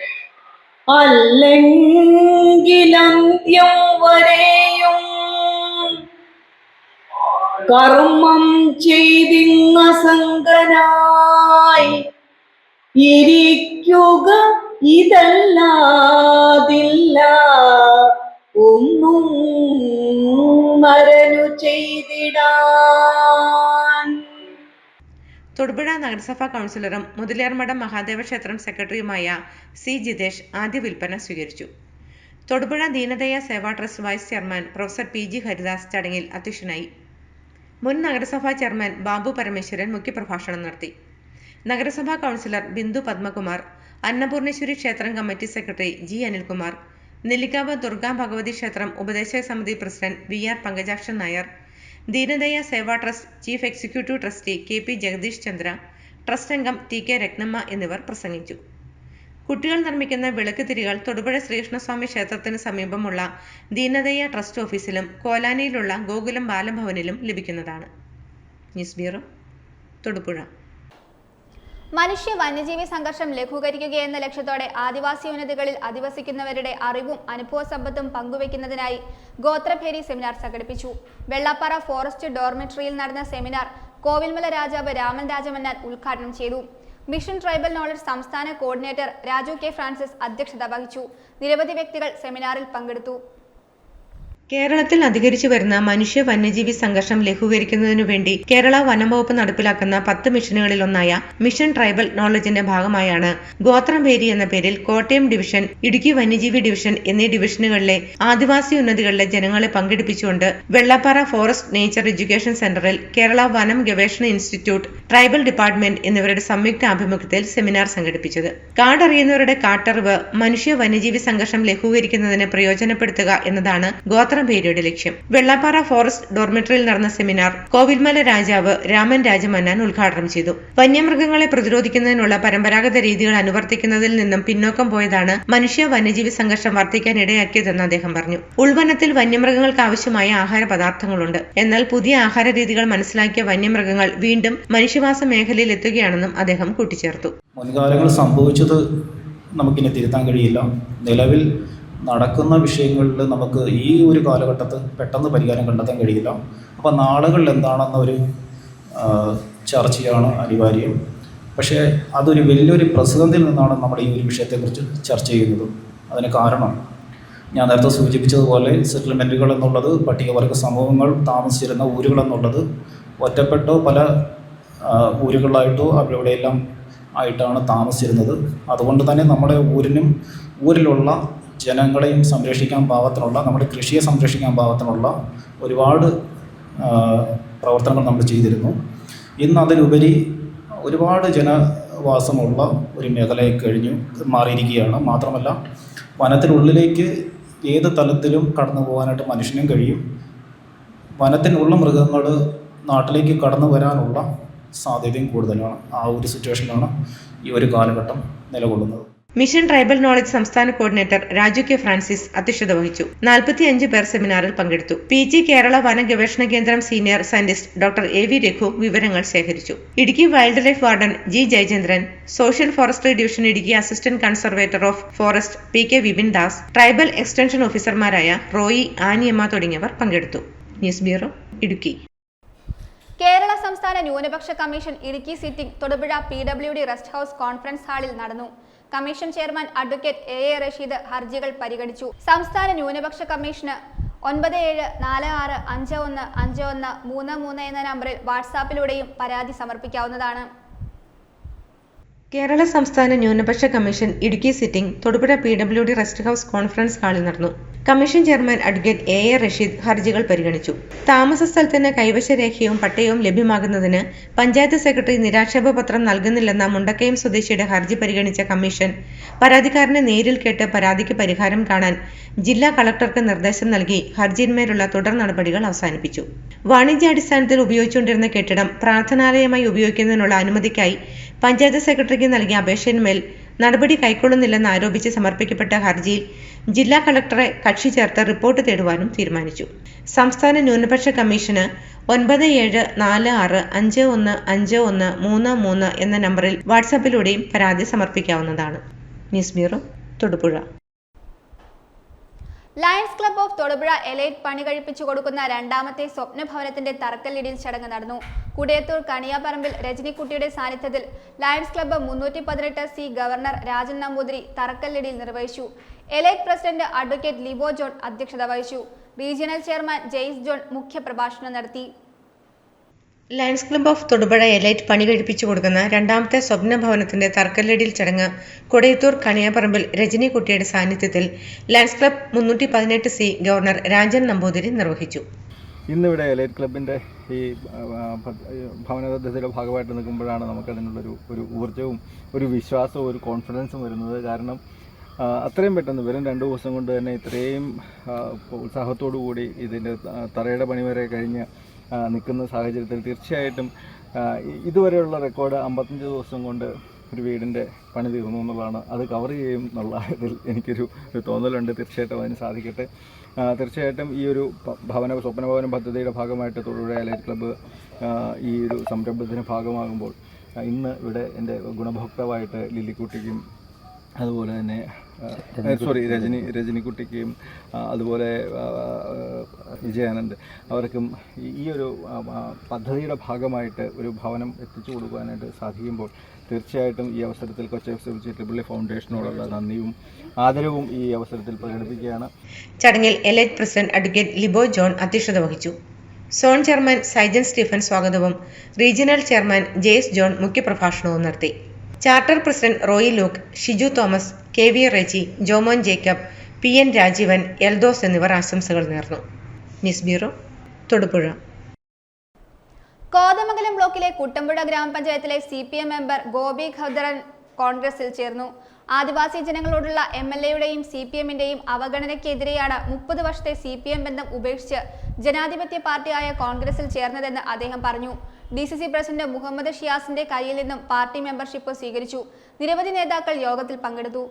അല്ലെങ്കിലന്ത്യം വരെയും കർമ്മം ചെയ്തിങ്ങസംഗനായി ഇരിക്കുക, ഇതല്ലാതില്ല ഒന്നും നരനു ചെയ്തിടാൻ. തൊടുപുഴ നഗരസഭാ കൗൺസിലറും മുതലേർമഠം മഹാദേവ ക്ഷേത്രം സെക്രട്ടറിയുമായ C ജിതേഷ് ആദ്യ വിൽപ്പന സ്വീകരിച്ചു. Thodupuzha Deenadaya Seva trust vice chairman professor PG Haridas ചടങ്ങിൽ അധ്യക്ഷനായി. മുൻ നഗരസഭാ ചെയർമാൻ ബാബു പരമേശ്വരൻ മുഖ്യപ്രഭാഷണം നടത്തി. നഗരസഭാ കൗൺസിലർ ബിന്ദു പത്മകുമാർ, അന്നപൂർണേശ്വരി ക്ഷേത്രം committee secretary G Anilkumar, Nellikkavu Durga Bhagavathi ക്ഷേത്രം ഉപദേശക സമിതി president VR Pankajakshan Nair, Deenadaya Seva trust chief executive trustee KP Jagadish Chandra, trust അംഗം TK രത്നമ്മ എന്നിവർ പ്രസംഗിച്ചു. കുട്ടികൾ നിർമ്മിക്കുന്ന വിളക്കുതിരികൾ തൊടുപുഴ ശ്രീകൃഷ്ണസ്വാമി ക്ഷേത്രത്തിന് സമീപമുള്ള ദീനദയ ട്രസ്റ്റ് ഓഫീസിലും കോലാനിയിലുള്ള ഗോകുലം ബാലഭവനിലും ലഭിക്കുന്നതാണ്. News bureau, Thodupuzha. മനുഷ്യ വന്യജീവി സംഘർഷം ലഘൂകരിക്കുകയെന്ന ലക്ഷ്യത്തോടെ ആദിവാസി ഉന്നതികളിൽ അധിവസിക്കുന്നവരുടെ അറിവും അനുഭവ സമ്പത്തും പങ്കുവയ്ക്കുന്നതിനായി ഗോത്രഭേരി സെമിനാർ സംഘടിപ്പിച്ചു. വെള്ളാപ്പാറ ഫോറസ്റ്റ് ഡോർമെട്രിയിൽ നടന്ന സെമിനാർ കോവിൽമല രാജാവ് രാമൻ രാജമന്നാൻ ഉദ്ഘാടനം ചെയ്തു. മിഷൻ ട്രൈബൽ നോളജ് സംസ്ഥാന കോർഡിനേറ്റർ രാജു K ഫ്രാൻസിസ് അധ്യക്ഷത വഹിച്ചു. നിരവധി വ്യക്തികൾ സെമിനാറിൽ പങ്കെടുത്തു. കേരളത്തിൽ അധികരിച്ചു വരുന്ന മനുഷ്യ വന്യജീവി സംഘർഷം ലഘൂകരിക്കുന്നതിനു വേണ്ടി കേരള വനം വകുപ്പ് നടപ്പിലാക്കുന്ന 10 മിഷനുകളിലൊന്നായ മിഷൻ ട്രൈബൽ നോളജിന്റെ ഭാഗമായാണ് ഗോത്രംവേരി എന്ന പേരിൽ കോട്ടയം ഡിവിഷൻ, ഇടുക്കി വന്യജീവി ഡിവിഷൻ എന്നീ ഡിവിഷനുകളിലെ ആദിവാസി ഉന്നതികളിലെ ജനങ്ങളെ പങ്കെടുപ്പിച്ചുകൊണ്ട് വെള്ളപ്പാറ ഫോറസ്റ്റ് നേച്ചർ എഡ്യൂക്കേഷൻ സെന്ററിൽ കേരള വനം ഗവേഷണ ഇൻസ്റ്റിറ്റ്യൂട്ട്, ട്രൈബൽ ഡിപ്പാർട്ട്മെന്റ് എന്നിവരുടെ സംയുക്ത ആഭിമുഖ്യത്തിൽ സെമിനാർ സംഘടിപ്പിച്ചത്. കാടറിയുന്നവരുടെ കാട്ടറിവ് മനുഷ്യ വന്യജീവി സംഘർഷം ലഘൂകരിക്കുന്നതിന് പ്രയോജനപ്പെടുത്തുക എന്നതാണ് ഗോത്രംവേരിയുടെ ലക്ഷ്യം. വെള്ളപ്പാറ ഫോറസ്റ്റ് ഡോർമെട്രിയിൽ നടന്ന സെമിനാർ കോവിൽമല രാജാവ് രാമൻ രാജമന്നാൻ ഉദ്ഘാടനം ചെയ്തു. വന്യമൃഗങ്ങളെ പ്രതിരോധിക്കുന്നതിനുള്ള പരമ്പരാഗത രീതികൾ അനുവർത്തിക്കുന്നതിൽ നിന്നും പിന്നോക്കം പോയതാണ് മനുഷ്യ വന്യജീവി സംഘർഷം വർദ്ധിക്കാൻ ഇടയാക്കിയതെന്ന് അദ്ദേഹം പറഞ്ഞു. ഉൾവനത്തിൽ വന്യമൃഗങ്ങൾക്ക് ആവശ്യമായ ആഹാര പദാർത്ഥങ്ങളുണ്ട്. എന്നാൽ പുതിയ ആഹാര രീതികൾ മനസ്സിലാക്കിയ വന്യമൃഗങ്ങൾ വീണ്ടും മനുഷ്യവാസ മേഖലയിൽ എത്തുകയാണെന്നും അദ്ദേഹം കൂട്ടിച്ചേർത്തു. മുൻകാലങ്ങളിൽ സംഭവിച്ചത് നമുക്കിനി തിരുത്താൻ കഴിയില്ല. നിലവിൽ നടക്കുന്ന വിഷയങ്ങളിൽ നമുക്ക് ഈ ഒരു കാലഘട്ടത്തിൽ പെട്ടെന്ന് പരിഹാരം കണ്ടെത്താൻ കഴിയില്ല. അപ്പോൾ നാളുകളിൽ എന്താണെന്നൊരു ചർച്ചയാണ് അനിവാര്യം. പക്ഷേ അതൊരു വലിയൊരു പ്രതിസന്ധിയിൽ നിന്നാണ് നമ്മൾ ഈ ഒരു വിഷയത്തെക്കുറിച്ച് ചർച്ച ചെയ്യുന്നത്. അതിന് കാരണം ഞാൻ നേരത്തെ സൂചിപ്പിച്ചതുപോലെ സെറ്റിൽമെൻറ്റുകൾ എന്നുള്ളത് പട്ടികവർഗ സമൂഹങ്ങൾ താമസിച്ചിരുന്ന ഊരുകൾ എന്നുള്ളത് ഒറ്റപ്പെട്ടോ പല ഊരുകളായിട്ടോ അവിടെയെല്ലാം ആയിട്ടാണ് താമസിച്ചിരുന്നത്. അതുകൊണ്ട് തന്നെ നമ്മുടെ ഊരിലുള്ള ജനങ്ങളെയും സംരക്ഷിക്കാൻ പാകത്തിനുള്ള, നമ്മുടെ കൃഷിയെ സംരക്ഷിക്കാൻ പാകത്തിനുള്ള ഒരുപാട് പ്രവർത്തനങ്ങൾ നമ്മൾ ചെയ്തിരുന്നു. ഇന്ന് അതിലുപരി ഒരുപാട് ജനവാസമുള്ള ഒരു മേഖലയെ കഴിഞ്ഞു മാറിയിരിക്കുകയാണ്. മാത്രമല്ല വനത്തിനുള്ളിലേക്ക് ഏത് തലത്തിലും കടന്നു പോകാനായിട്ട് മനുഷ്യനും കഴിയും. വനത്തിനുള്ള മൃഗങ്ങൾ നാട്ടിലേക്ക് കടന്നു വരാനുള്ള സാധ്യതയും കൂടുതലാണ്. ആ ഒരു സിറ്റുവേഷനിലാണ് ഈ ഒരു കാലഘട്ടം നിലകൊള്ളുന്നത്. മിഷൻ ട്രൈബൽ നോളജ് സംസ്ഥാന കോർഡിനേറ്റർ രാജു കെ ഫ്രാൻസിസ് അധ്യക്ഷത വഹിച്ചു. 45 പേർ സെമിനാറിൽ പങ്കെടുത്തു. PG കേരള വന ഗവേഷണ കേന്ദ്രം senior scientist doctor AV Raghu വിവരങ്ങൾ ശേഖരിച്ചു. Idukki wildlife warden G Jayachandran, social forestry division Idukki assistant conservator of forest PK Vipin Das, tribal extension ഓഫീസർമാരായ റോയി, ആനിയമ്മ തുടങ്ങിയവർ പങ്കെടുത്തു. News bureau, Idukki. കേരള സംസ്ഥാന ന്യൂനപക്ഷ commission Idukki sitting Thodupuzha PWD rest house conference ഹാളിൽ നടന്നു. Commission chairman advocate AA Rasheed ഹർജികൾ പരിഗണിച്ചു. സംസ്ഥാന ന്യൂനപക്ഷ കമ്മീഷന് 9776515133 എന്ന നമ്പറിൽ വാട്സാപ്പിലൂടെയും പരാതി സമർപ്പിക്കാവുന്നതാണ്. കേരള സംസ്ഥാന ന്യൂനപക്ഷ commission Idukki sitting Thodupuzha PWD rest house conference ഹാളിൽ നടന്നു. Commission chairman advocate AA Rasheed ഹർജികൾ പരിഗണിച്ചു. താമസ സ്ഥലത്തിന് കൈവശരേഖയും പട്ടയവും ലഭ്യമാകുന്നതിന് പഞ്ചായത്ത് സെക്രട്ടറി നിരാക്ഷേപ പത്രം നൽകുന്നില്ലെന്ന മുണ്ടക്കയം സ്വദേശിയുടെ ഹർജി പരിഗണിച്ച കമ്മീഷൻ പരാതിക്കാരനെ നേരിൽ കേട്ട് പരാതിക്ക് പരിഹാരം കാണാൻ ജില്ലാ കളക്ടർക്ക് നിർദ്ദേശം നൽകി ഹർജിയിന്മേലുള്ള തുടർ നടപടികൾ അവസാനിപ്പിച്ചു. വാണിജ്യാടിസ്ഥാനത്തിൽ ഉപയോഗിച്ചുകൊണ്ടിരുന്ന കെട്ടിടം പ്രാർത്ഥനാലയമായി ഉപയോഗിക്കുന്നതിനുള്ള അനുമതിക്കായി പഞ്ചായത്ത് സെക്രട്ടറിക്ക് നൽകിയ അപേക്ഷയിന്മേൽ നടപടി കൈക്കൊള്ളുന്നില്ലെന്ന് ആരോപിച്ച് സമർപ്പിക്കപ്പെട്ട ഹർജിയിൽ ജില്ലാ കളക്ടറെ കക്ഷി ചേർത്ത് റിപ്പോർട്ട് തേടുവാനും തീരുമാനിച്ചു. സംസ്ഥാന ന്യൂനപക്ഷ കമ്മീഷന് 9746515133 എന്ന നമ്പറിൽ വാട്സാപ്പിലൂടെയും പരാതി സമർപ്പിക്കാവുന്നതാണ്. News bureau, Thodupuzha. Lions club of Thodupuzha elite പണി കഴിപ്പിച്ചു കൊടുക്കുന്ന രണ്ടാമത്തെ സ്വപ്നഭവനത്തിന്റെ തറക്കല്ലിടൽ ചടങ്ങ് നടന്നു. കുടയത്തൂർ കണിയാപറമ്പിൽ രജനിക്കുട്ടിയുടെ സാന്നിധ്യത്തിൽ Lions club 318C governor Rajan Namboothiri തറക്കല്ലിടൽ നിർവഹിച്ചു. Elite president advocate Libo John അധ്യക്ഷത വഹിച്ചു. റീജിയണൽ ചെയർമാൻ ജെയ്സ് ജോൺ മുഖ്യപ്രഭാഷണം നടത്തി. Lions club of Thodupuzha elite പണി കഴിപ്പിച്ചു കൊടുക്കുന്ന രണ്ടാമത്തെ സ്വപ്നഭവനത്തിന്റെ തറക്കല്ലിടൽ ചടങ്ങ് കൊടയത്തൂർ കണിയാപറമ്പിൽ രജനിക്കുട്ടിയുടെ സാന്നിധ്യത്തിൽ Lions club 318C governor Rajan Namboothiri നിർവഹിച്ചു. ഇന്നിവിടെ എലൈറ്റ് ക്ലബിൻ്റെ ഈ ഭവന പദ്ധതിയുടെ ഭാഗമായിട്ട് നിൽക്കുമ്പോഴാണ് നമുക്കതിനുള്ളൊരു ഊർജ്ജവും ഒരു വിശ്വാസവും ഒരു കോൺഫിഡൻസും വരുന്നത്. കാരണം അത്രയും പെട്ടെന്ന് വെറും 2 ദിവസം കൊണ്ട് തന്നെ ഇത്രയും ഉത്സാഹത്തോടു കൂടി ഇതിൻ്റെ തറയുടെ പണി വരെ കഴിഞ്ഞ് നിൽക്കുന്ന സാഹചര്യത്തിൽ തീർച്ചയായിട്ടും ഇതുവരെയുള്ള റെക്കോർഡ് 55 ദിവസം കൊണ്ട് ഒരു വീടിൻ്റെ പണി തീർന്നു എന്നുള്ളതാണ്. അത് കവർ ചെയ്യും എന്നുള്ള ഇതിൽ എനിക്കൊരു തോന്നലുണ്ട്. തീർച്ചയായിട്ടും അതിന് സാധിക്കട്ടെ. തീർച്ചയായിട്ടും ഈ ഒരു സ്വപ്നഭവന പദ്ധതിയുടെ ഭാഗമായിട്ട് തൊടുപുഴ എലൈറ്റ് ക്ലബ്ബ് ഈ ഒരു സംരംഭത്തിന് ഭാഗമാകുമ്പോൾ ഇന്ന് ഇവിടെ എൻ്റെ ഗുണഭോക്താവായിട്ട് ലില്ലിക്കുട്ടിക്കും അതുപോലെ തന്നെ രജനിക്കുട്ടിക്കും അതുപോലെ വിജയാനന്ദ് അവർക്കും ഈ ഒരു പദ്ധതിയുടെ ഭാഗമായിട്ട് ഒരു ഭവനം എത്തിച്ചു കൊടുക്കാനായിട്ട് സാധിക്കുമ്പോൾ തീർച്ചയായിട്ടും ഈ അവസരത്തിൽ കൊച്ചി FCBC ഫൗണ്ടേഷനോടുള്ള നന്ദിയും ആദരവും ഈ അവസരത്തിൽ പ്രകടിപ്പിക്കുകയാണ്. ചടങ്ങിൽ elite president advocate Libo John അധ്യക്ഷത വഹിച്ചു. സോൺ ചെയർമാൻ സൈജൻ സ്റ്റീഫൻ സ്വാഗതവും റീജിയണൽ ചെയർമാൻ ജെയ്സ് ജോൺ മുഖ്യപ്രഭാഷണവും നടത്തി. Charter president Roy Luke, Shiju Thomas, KV Reji, Jomon Jacob, PN Rajeevan, Eldhose എന്നിവർ ആശംസകൾ നേർന്നു. News bureau, Thodupuzha. കോതമംഗലം ബ്ലോക്കിലെ കുട്ടമ്പുഴ ഗ്രാമപഞ്ചായത്തിലെ CPM മെമ്പർ ഗോപി ഖദ്രൻ കോൺഗ്രസിൽ ചേർന്നു. ആദിവാസി ജനങ്ങളോടുള്ള MLAയുടെയും CPMന്റെയും അവഗണനയ്ക്കെതിരെയാണ് 30 വർഷത്തെ CPM ബന്ധം ഉപേക്ഷിച്ച് ജനാധിപത്യ പാർട്ടിയായ കോൺഗ്രസിൽ ചേർന്നതെന്ന് അദ്ദേഹം പറഞ്ഞു. DCC പ്രസിഡന്റ് മുഹമ്മദ് ഷിയാസിന്റെ കയ്യിൽ നിന്നും പാർട്ടി മെമ്പർഷിപ്പ് സ്വീകരിച്ചു. നിരവധി നേതാക്കൾ യോഗത്തിൽ പങ്കെടുത്തു.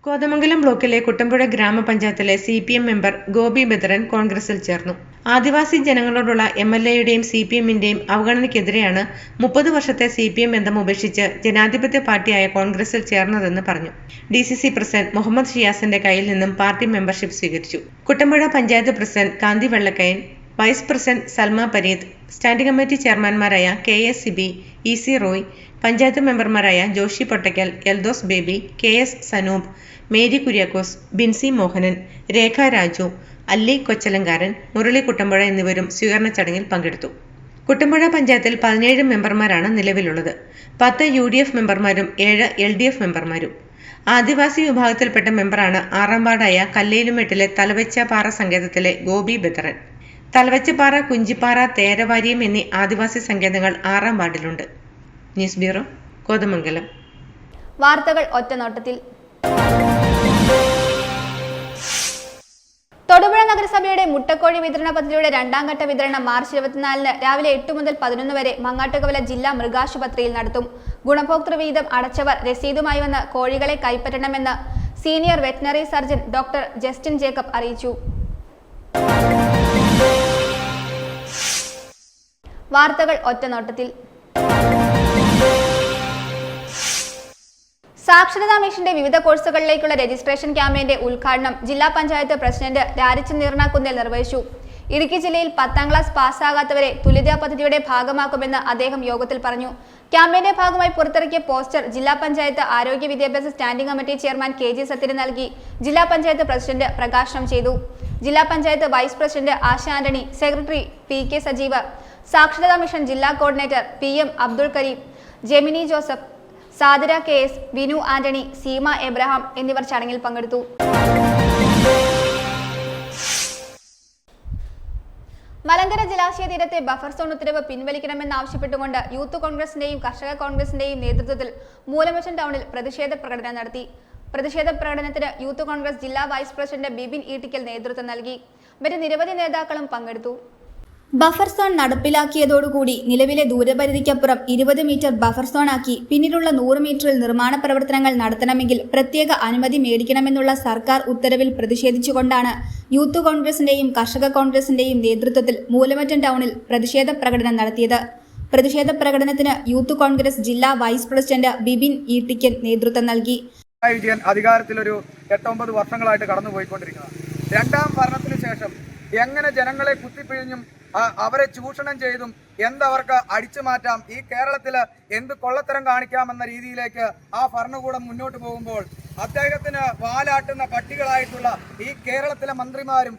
കോതമംഗലം ബ്ലോക്കിലെ കുട്ടമ്പുഴ ഗ്രാമപഞ്ചായത്തിലെ CPM മെമ്പർ ഗോപി ബദ്രൻ കോൺഗ്രസിൽ ചേർന്നു. ആദിവാസി ജനങ്ങളോടുള്ള MLAയുടെയും CPMന്റെയും അവഗണനയ്ക്കെതിരെയാണ് 30 വർഷത്തെ CPM ബന്ധം ഉപേക്ഷിച്ച് ജനാധിപത്യ പാർട്ടിയായ കോൺഗ്രസിൽ ചേർന്നതെന്ന് പറഞ്ഞു. DCC പ്രസിഡന്റ് മുഹമ്മദ് ഷിയാസിന്റെ കയ്യിൽ നിന്നും പാർട്ടി മെമ്പർഷിപ്പ് സ്വീകരിച്ചു. Kuttampuzha panchayat president Kanthi Vellakkayan, vice president Salma Pareeth, standing committee ചെയർമാൻമാരായ KS Sibi, EC Roy, panchayat മെമ്പർമാരായ Joshi Pottakkal, Eldhose Baby, KS Sanoop, Mary Kuriakose, Binsy Mohanan, Rekha Raju, Alli Kochalankaran, Murali Kuttampuzha എന്നിവരും സ്വീകരണ ചടങ്ങിൽ പങ്കെടുത്തു. കുട്ടമ്പുഴ പഞ്ചായത്തിൽ 17 മെമ്പർമാരാണ് നിലവിലുള്ളത്. 10 UDF മെമ്പർമാരും 7 LDF മെമ്പർമാരും. ആദിവാസി വിഭാഗത്തിൽപ്പെട്ട മെമ്പറാണ് 6ാം വാർഡായ കല്ലേലുമെട്ടിലെ തലവെച്ചപാറ സങ്കേതത്തിലെ ഗോപി ബദ്രൻ. തലവെച്ചപ്പാറ, കുഞ്ചിപ്പാറ, തേരവാരിയം എന്നീ ആദിവാസി സങ്കേതങ്ങൾ 6ാം വാർഡിലുണ്ട്. News bureau, Kothamangalam. വാർത്തകൾ ഒറ്റനോട്ടത്തിൽ. തൊടുപുഴ നഗരസഭയുടെ മുട്ടക്കോഴി വിതരണ പദ്ധതിയുടെ 2ാം ഘട്ട വിതരണം മാർച്ച് 24-ന് രാവിലെ 8 മുതൽ 11 വരെ മങ്ങാട്ടുകവല ജില്ലാ മൃഗാശുപത്രിയിൽ നടത്തും. ഗുണഭോക്തൃ വിഹിതം അടച്ചവർ രസീതുമായി വന്ന് കോഴികളെ കൈപ്പറ്റണമെന്ന് senior veterinary surgeon doctor Justin Jacob അറിയിച്ചു. വാർത്തകൾ ഒറ്റനോട്ടത്തിൽ. സാക്ഷരതാ മിഷന്റെ വിവിധ കോഴ്സുകളിലേക്കുള്ള രജിസ്ട്രേഷൻ ക്യാമ്പയിന്റെ ഉദ്ഘാടനം ജില്ലാ പഞ്ചായത്ത് പ്രസിഡന്റ് രാരിച്ചൻ നീർണാക്കുന്നിൽ നിർവഹിച്ചു. ഇടുക്കി ജില്ലയിൽ 10ാം ക്ലാസ് പാസ്സാകാത്തവരെ തുല്യതാ പദ്ധതിയുടെ ഭാഗമാക്കുമെന്ന് അദ്ദേഹം യോഗത്തിൽ പറഞ്ഞു. ക്യാമ്പയിന്റെ ഭാഗമായി പുറത്തിറക്കിയ പോസ്റ്റർ ജില്ലാ പഞ്ചായത്ത് ആരോഗ്യ വിദ്യാഭ്യാസ സ്റ്റാൻഡിംഗ് കമ്മിറ്റി ചെയർമാൻ KG സത്യന് നൽകി ജില്ലാ പഞ്ചായത്ത് പ്രസിഡന്റ് പ്രകാശനം ചെയ്തു. ജില്ലാ panchayat vice president Asha Antony, secretary PK Sajeev, സാക്ഷരതാ മിഷൻ ജില്ലാ coordinator PM Abdul Kareem, Gemini Joseph, Sadira KS, Vinu Antony, Seema Abraham എന്നിവർ ചടങ്ങിൽ പങ്കെടുത്തു. മലങ്കര ജലാശയ തീരത്തെ ബഫർ സോൺ ഉത്തരവ് പിൻവലിക്കണമെന്നാവശ്യപ്പെട്ടുകൊണ്ട് യൂത്ത് കോൺഗ്രസിന്റെയും കർഷക കോൺഗ്രസിന്റെയും നേതൃത്വത്തിൽ മൂലമറ്റം ടൗണിൽ പ്രതിഷേധ പ്രകടനം നടത്തി. പ്രതിഷേധ പ്രകടനത്തിന് യൂത്ത് കോൺഗ്രസ് ജില്ലാ വൈസ് പ്രസിഡന്റ് ബിബിൻ ഈട്ടിക്കൽ നേതൃത്വം നൽകി. മറ്റ് നിരവധി നേതാക്കളും പങ്കെടുത്തു. ബഫർ സോൺ നടപ്പിലാക്കിയതോടുകൂടി നിലവിലെ ദൂരപരിധിക്കപ്പുറം 20 മീറ്റർ ബഫർ സോണാക്കി പിന്നീടുള്ള 100 മീറ്ററിൽ നിർമ്മാണ പ്രവർത്തനങ്ങൾ നടത്തണമെങ്കിൽ പ്രത്യേക അനുമതി മേടിക്കണമെന്നുള്ള സർക്കാർ ഉത്തരവിൽ പ്രതിഷേധിച്ചുകൊണ്ടാണ് യൂത്ത് കോൺഗ്രസിന്റെയും കർഷക കോൺഗ്രസിന്റെയും നേതൃത്വത്തിൽ മൂലമറ്റം ടൗണിൽ പ്രതിഷേധ പ്രകടനം നടത്തിയത്. പ്രതിഷേധ പ്രകടനത്തിന് യൂത്ത് കോൺഗ്രസ് ജില്ലാ വൈസ് പ്രസിഡന്റ് ബിബിൻ ഈട്ടിക്കൽ നേതൃത്വം നൽകി. വിജയൻ അധികാരത്തിലൊരു 8-9 വർഷങ്ങളായിട്ട് കടന്നുപോയിക്കൊണ്ടിരിക്കുന്നത്. 2ാം ഭരണത്തിന് ശേഷം എങ്ങനെ ജനങ്ങളെ കുത്തിപ്പിഴിഞ്ഞും അവരെ ചൂഷണം ചെയ്തും എന്തവർക്ക് അടിച്ചു മാറ്റാം, ഈ കേരളത്തില് എന്ത് കൊള്ളത്തരം കാണിക്കാമെന്ന രീതിയിലേക്ക് ആ ഭരണകൂടം മുന്നോട്ട് പോകുമ്പോൾ അദ്ദേഹത്തിന് വാലാട്ടുന്ന പട്ടികളായിട്ടുള്ള ഈ കേരളത്തിലെ മന്ത്രിമാരും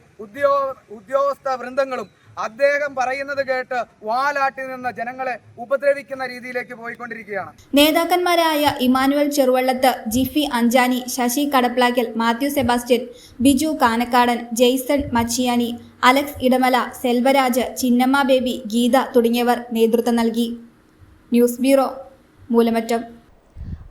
ഉദ്യോഗസ്ഥ വൃന്ദങ്ങളും അദ്ദേഹം പറയുന്നത് കേട്ട് വാലാട്ടി നിന്ന് ജനങ്ങളെ ഉപദ്രവിക്കുന്ന രീതിയിലേക്ക് പോയിക്കൊണ്ടിരിക്കുകയാണ്. നേതാക്കന്മാരായ Emmanuel Cheruvallath, Jiffy Anchani, Sasi Kadaplakkal, Mathew Sebastian, Biju Kanakkadan, Jason Machiyani, Alex Idamala, Selvaraj, Chinnamma Baby, Geetha തുടങ്ങിയവർ നേതൃത്വം നൽകി. News bureau, Moolamattom.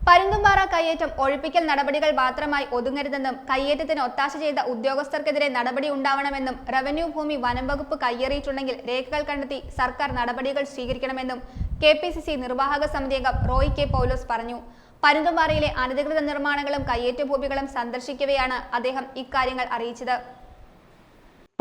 പരുന്തുംപാറ കയ്യേറ്റം ഒഴിപ്പിക്കൽ നടപടികൾ മാത്രമായി ഒതുങ്ങരുതെന്നും കയ്യേറ്റത്തിന് ഒത്താശ ചെയ്ത ഉദ്യോഗസ്ഥർക്കെതിരെ നടപടി ഉണ്ടാവണമെന്നും റവന്യൂ ഭൂമി വനം വകുപ്പ് കയ്യേറിയിട്ടുണ്ടെങ്കിൽ രേഖകൾ കണ്ടെത്തി സർക്കാർ നടപടികൾ സ്വീകരിക്കണമെന്നും KPCC നിർവാഹക സമിതി അംഗം റോയ് K പൗലോസ് പറഞ്ഞു. പരുന്തുംപാറയിലെ അനധികൃത നിർമ്മാണങ്ങളും കയ്യേറ്റ ഭൂമികളും സന്ദർശിക്കവെയാണ് അദ്ദേഹം ഇക്കാര്യങ്ങൾ അറിയിച്ചത്.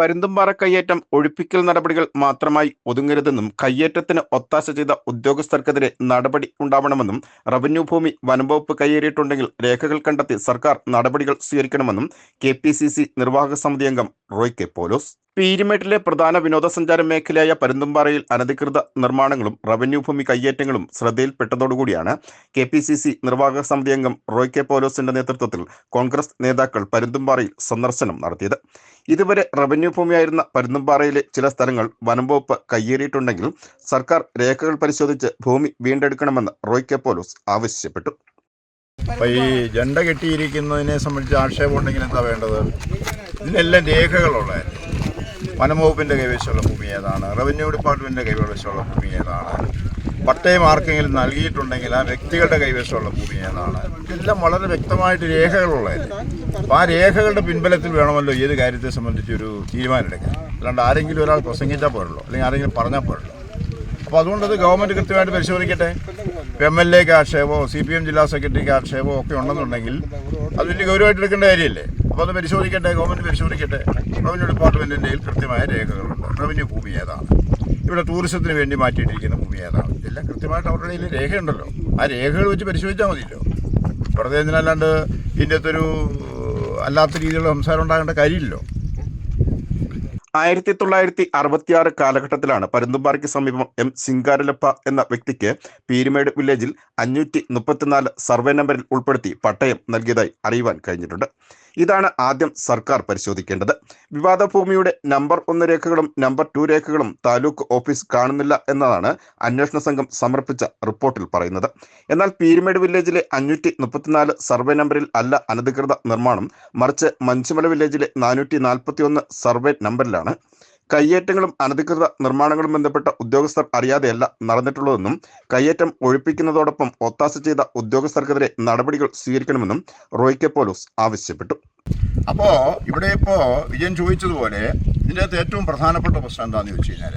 പരുന്തുംപാറ കയ്യേറ്റം ഒഴിപ്പിക്കൽ നടപടികൾ മാത്രമായി ഒതുങ്ങരുതെന്നും കയ്യേറ്റത്തിന് ഒത്താശ ചെയ്ത ഉദ്യോഗസ്ഥർക്കെതിരെ നടപടി ഉണ്ടാവണമെന്നും റവന്യൂ ഭൂമി വനംവകുപ്പ് കയ്യേറിയിട്ടുണ്ടെങ്കിൽ രേഖകൾ കണ്ടെത്തി സർക്കാർ നടപടികൾ സ്വീകരിക്കണമെന്നും KPCC നിർവാഹക സമിതി അംഗം റോയ് കെ പോലോസ്. പീരുമേട്ടിലെ പ്രധാന വിനോദസഞ്ചാര മേഖലയായ പരുന്തുംപാറയിൽ അനധികൃത നിർമ്മാണങ്ങളും റവന്യൂ ഭൂമി കയ്യേറ്റങ്ങളും ശ്രദ്ധയിൽപ്പെട്ടതോടുകൂടിയാണ് KPCC നിർവാഹക സമിതി അംഗം റോയ് കെ പോലോസിന്റെ നേതൃത്വത്തിൽ കോൺഗ്രസ് നേതാക്കൾ പരുന്തുംപാറയിൽ സന്ദർശനം നടത്തിയത്. ഇതുവരെ റവന്യൂ ഭൂമിയായിരുന്ന പരുന്തുംപാറയിലെ ചില സ്ഥലങ്ങൾ വനംവകുപ്പ് കയ്യേറിയിട്ടുണ്ടെങ്കിൽ സർക്കാർ രേഖകൾ പരിശോധിച്ച് ഭൂമി വീണ്ടെടുക്കണമെന്ന് റോയ് കെ പോലോസ് ആവശ്യപ്പെട്ടു. ഈ ജണ്ട കെട്ടിയിരിക്കുന്നതിനെ സംബന്ധിച്ച് ആക്ഷേപം ഉണ്ടെങ്കിൽ എന്താ വേണ്ടത്? ഇതിനെല്ലാം രേഖകളുള്ളതല്ലേ. വനംവകുപ്പിൻ്റെ കൈവശമുള്ള ഭൂമി ഏതാണ്, റവന്യൂ ഡിപ്പാർട്ട്മെൻറ്റിൻ്റെ കൈവശമുള്ള ഭൂമി ഏതാണ്, പട്ടയം ആർക്കെങ്കിലും നൽകിയിട്ടുണ്ടെങ്കിൽ ആ വ്യക്തികളുടെ കൈവശമുള്ള ഭൂമി ഏതാണ്, ഇതെല്ലാം വളരെ വ്യക്തമായിട്ട് രേഖകളുള്ളതല്ലേ. അപ്പോൾ ആ രേഖകളുടെ പിൻബലത്തിൽ വേണമല്ലോ ഏത് കാര്യത്തെ സംബന്ധിച്ച് ഒരു തീരുമാനമെടുക്കാൻ. അല്ലാണ്ട് ആരെങ്കിലും ഒരാൾ പ്രസംഗിച്ചാൽ പോരല്ലോ, അല്ലെങ്കിൽ ആരെങ്കിലും പറഞ്ഞാൽ പോരല്ലോ. അപ്പോൾ അതുകൊണ്ടത് ഗവൺമെൻറ് കൃത്യമായിട്ട് പരിശോധിക്കട്ടെ. MLAക്ക് ആക്ഷേപമോ CPM ജില്ലാ സെക്രട്ടറിക്ക് ആക്ഷേപമോ ഒക്കെ ഉണ്ടെന്നുണ്ടെങ്കിൽ അത് വലിയ ഗൗരവമായിട്ട് എടുക്കേണ്ട കാര്യമല്ലേ. അപ്പോൾ അത് പരിശോധിക്കട്ടെ, ഗവൺമെൻറ് പരിശോധിക്കട്ടെ. റവന്യൂ ഡിപ്പാർട്ട്മെൻറ്റിൻ്റെ കൃത്യമായ രേഖകളുണ്ട്. റവന്യൂ ഭൂമി ഏതാണ്, ഇവിടെ ടൂറിസത്തിന് വേണ്ടി മാറ്റിയിട്ടിരിക്കുന്ന ഭൂമി ഏതാണ്, ഇതെല്ലാം കൃത്യമായിട്ട് അവരുടെ കയ്യിൽ രേഖയുണ്ടല്ലോ. ആ രേഖകൾ വെച്ച് പരിശോധിച്ചാൽ മതിയല്ലോ. വെറുതെ ഇതിനല്ലാണ്ട് ഇതിൻ്റെ അകത്തൊരു അല്ലാത്ത രീതിയിലുള്ള സംസാരം ഉണ്ടാകേണ്ട കാര്യമില്ലല്ലോ. 1966 കാലഘട്ടത്തിലാണ് പരുന്തുംപാറയ്ക്ക് സമീപം M. സിംഗാരലപ്പ എന്ന വ്യക്തിക്ക് പീരുമേട് വില്ലേജിൽ 534 സർവേ നമ്പറിൽ ഉൾപ്പെടുത്തി പട്ടയം നൽകിയതായി അറിയുവാൻ കഴിഞ്ഞിട്ടുണ്ട്. ഇതാണ് ആദ്യം സർക്കാർ പരിശോധിക്കേണ്ടത്. വിവാദ ഭൂമിയുടെ നമ്പർ 1 രേഖകളും നമ്പർ 2 രേഖകളും താലൂക്ക് ഓഫീസ് കാണുന്നില്ല എന്നതാണ് അന്വേഷണ സംഘം സമർപ്പിച്ച റിപ്പോർട്ടിൽ പറയുന്നത്. എന്നാൽ പീരുമേട് വില്ലേജിലെ 534 സർവേ നമ്പറിൽ അല്ല അനധികൃത നിർമ്മാണം, മറിച്ച് മഞ്ചുമല വില്ലേജിലെ 441 സർവേ നമ്പറിലാണ്. കയ്യേറ്റങ്ങളും അനധികൃത നിർമ്മാണങ്ങളും ബന്ധപ്പെട്ട ഉദ്യോഗസ്ഥർ അറിയാതെയല്ല നടന്നിട്ടുള്ളതെന്നും കയ്യേറ്റം ഒഴിപ്പിക്കുന്നതോടൊപ്പം ഒത്താശ ചെയ്ത ഉദ്യോഗസ്ഥർക്കെതിരെ നടപടികൾ സ്വീകരിക്കണമെന്നും റോയ് കെ പോലോസ് ആവശ്യപ്പെട്ടു. അപ്പോൾ ഇവിടെ ഇപ്പോൾ വിജയൻ ചോദിച്ചതുപോലെ ഇതിൻ്റെ അകത്ത് ഏറ്റവും പ്രധാനപ്പെട്ട പ്രശ്നം എന്താണെന്ന് ചോദിച്ചു കഴിഞ്ഞാൽ,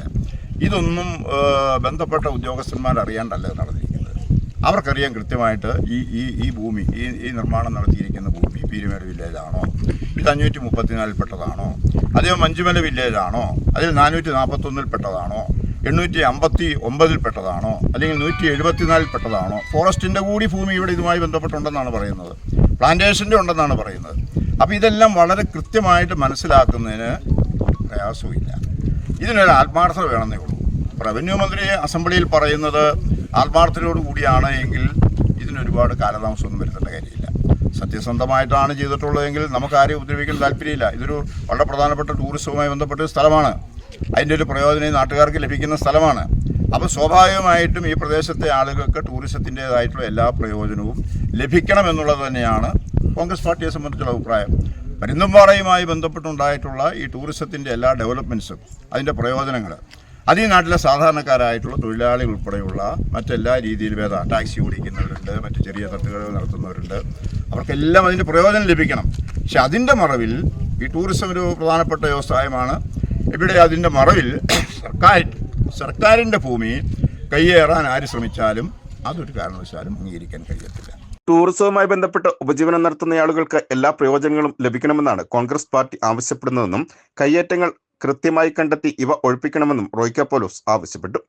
ഇതൊന്നും ബന്ധപ്പെട്ട ഉദ്യോഗസ്ഥന്മാർ അറിയാണ്ടല്ല നടന്നിരിക്കുന്നത്. അവർക്കറിയാൻ കൃത്യമായിട്ട് ഈ ഭൂമി ഈ നിർമ്മാണം നടത്തിയിരിക്കുന്ന ഭൂമി പീരുമേട് വില്ലേജാണോ, ഇത് 534 പെട്ടതാണോ, അതേ മഞ്ചുമല വില്ലേജാണോ, അതിൽ 441 പെട്ടതാണോ, 859 പെട്ടതാണോ, അല്ലെങ്കിൽ 174 പെട്ടതാണോ, ഫോറസ്റ്റിൻ്റെ കൂടി ഭൂമി ഇവിടെ ഇതുമായി ബന്ധപ്പെട്ടുണ്ടെന്നാണ് പറയുന്നത്, പ്ലാന്റേഷൻ്റെ ഉണ്ടെന്നാണ് പറയുന്നത്. അപ്പോൾ ഇതെല്ലാം വളരെ കൃത്യമായിട്ട് മനസ്സിലാക്കുന്നതിന് പ്രയാസവുമില്ല. ഇതിനൊരു ആത്മാർത്ഥത വേണമെന്നേ ഉള്ളൂ. റവന്യൂ മന്ത്രി അസംബ്ലിയിൽ പറയുന്നത് ആത്മാർത്ഥതയോട് കൂടിയാണ് എങ്കിൽ ഇതിനൊരുപാട് കാലതാമസമൊന്നും വരുത്തേണ്ട കാര്യമില്ല. സത്യസന്ധമായിട്ടാണ് ചെയ്തിട്ടുള്ളതെങ്കിൽ നമുക്ക് ആരെയും ഉപദ്രവിക്കാൻ താല്പര്യമില്ല. ഇതൊരു വളരെ പ്രധാനപ്പെട്ട ടൂറിസവുമായി ബന്ധപ്പെട്ട സ്ഥലമാണ്. അതിൻ്റെ ഒരു പ്രയോജനം നാട്ടുകാർക്ക് ലഭിക്കുന്ന സ്ഥലമാണ്. അപ്പോൾ സ്വാഭാവികമായിട്ടും ഈ പ്രദേശത്തെ ആളുകൾക്ക് ടൂറിസത്തിൻ്റേതായിട്ടുള്ള എല്ലാ പ്രയോജനവും ലഭിക്കണമെന്നുള്ളത് തന്നെയാണ് കോൺഗ്രസ് പാർട്ടിയെ സംബന്ധിച്ചുള്ള അഭിപ്രായം. പരുന്തുംപാറയുമായി ബന്ധപ്പെട്ടുണ്ടായിട്ടുള്ള ഈ ടൂറിസത്തിൻ്റെ എല്ലാ ഡെവലപ്മെൻറ്റ്സും അതിൻ്റെ പ്രയോജനങ്ങൾ അത് ഈ നാട്ടിലെ സാധാരണക്കാരായിട്ടുള്ള തൊഴിലാളികൾ ഉൾപ്പെടെയുള്ള മറ്റെല്ലാ രീതിയിലും ടാക്സി ഓടിക്കുന്നവരുണ്ട്, മറ്റ് ചെറിയ തട്ടുകടകൾ നടത്തുന്നവരുണ്ട്, അവർക്കെല്ലാം അതിൻ്റെ പ്രയോജനം ലഭിക്കണം. പക്ഷെ അതിൻ്റെ മറവിൽ ഈ ടൂറിസം ഒരു പ്രധാനപ്പെട്ട വ്യവസായമാണ്. ഇവിടെ അതിൻ്റെ മറവിൽ സർക്കാരിൻ്റെ ഭൂമി കയ്യേറാൻ ആര് ശ്രമിച്ചാലും അതൊരു കാരണവശാലും അംഗീകരിക്കാൻ കഴിയത്തില്ല. ടൂറിസവുമായി ബന്ധപ്പെട്ട് ഉപജീവനം നടത്തുന്ന ആളുകൾക്ക് എല്ലാ പ്രയോജനങ്ങളും ലഭിക്കണമെന്നാണ് കോൺഗ്രസ് പാർട്ടി ആവശ്യപ്പെടുന്നതെന്നും കയ്യേറ്റങ്ങൾ കൃത്യമായി കണ്ടെത്തി ഇവ ഒഴിപ്പിക്കണമെന്നും റോയ് കെ പോലോസ് ആവശ്യപ്പെട്ടു.